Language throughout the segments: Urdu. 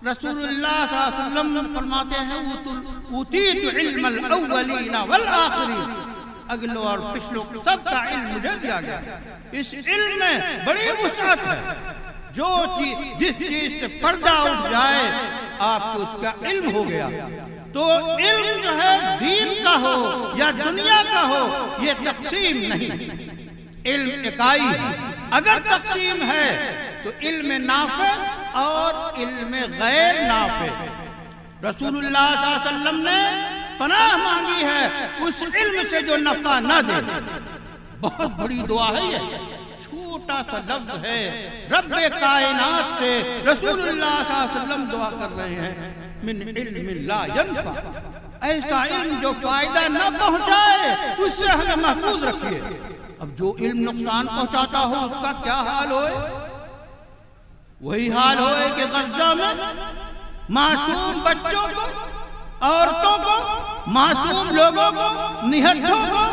رسول اللہ صلی اللہ علیہ وسلم فرماتے ہیں اوتیت علم الاولین والآخرین، اگلوں اور پچھلوں سب کا علم مجھے دیا گیا۔ اس علم میں بڑی وسعت ہے، جس چیز سے پردہ اٹھ جائے آپ کو اس کا علم ہو گیا۔ تو علم جو ہے دین کا ہو یا دنیا کا ہو، یہ تقسیم نہیں، علم اکائی ہے۔ اگر تقسیم ہے تو علم نافع اور علم غیر نافع۔ رسول اللہ صلی اللہ علیہ وسلم نے پناہ مانگی ہے اس علم سے جو نفع نہ دے۔ بہت بڑی دعا ہے یہ، چھوٹا سا لفظ ہے، رب کائنات سے رسول اللہ صلی اللہ علیہ وسلم دعا کر رہے ہیں، من علم لا ينفع، ایسا علم جو فائدہ نہ پہنچائے اس سے ہمیں محفوظ رکھیے۔ اب جو علم نقصان پہنچاتا ہو اس کا کیا حال ہوئے؟ وہی حال ہوئے کہ غزہ میں معصوم بچوں کو، عورتوں کو، معصوم لوگوں کو، نہتھوں کو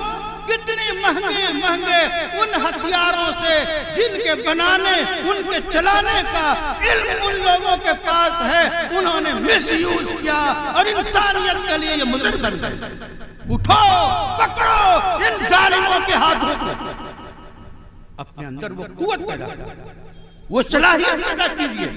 کتنی مہنگے ان ہتھیاروں سے جن کے بنانے، ان کے چلانے کا علم ان لوگوں کے پاس ہے، انہوں نے مس یوز کیا اور انسانیت کے لیے یہ مضر بن گئے۔ اٹھو، پکڑو ان ظالموں کے ہاتھوں کو، اپنے اندر وہ قوت پیدا کرو، وہ صلاحیت پیدا کیجئے،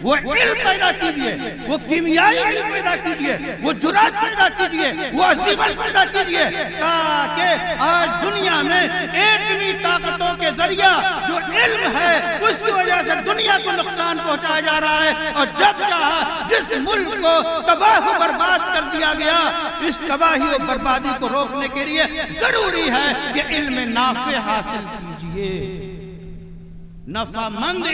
وہ علم پیدا کیجئے، وہ کیمیائی علم پیدا کیجئے، وہ جرات پیدا کیجئے، وہ عزیمت پیدا کیجئے، تاکہ آج دنیا میں ایٹمی طاقتوں کے ذریعہ جو علم ہے اس کی وجہ سے دنیا کو نقصان پہنچایا جا رہا ہے، اور جب چاہا جس ملک کو تباہ و برباد کر دیا گیا، اس تباہی و بربادی کو روکنے کے لیے ضروری ہے کہ علم نافع حاصل کیجئے، نفع مند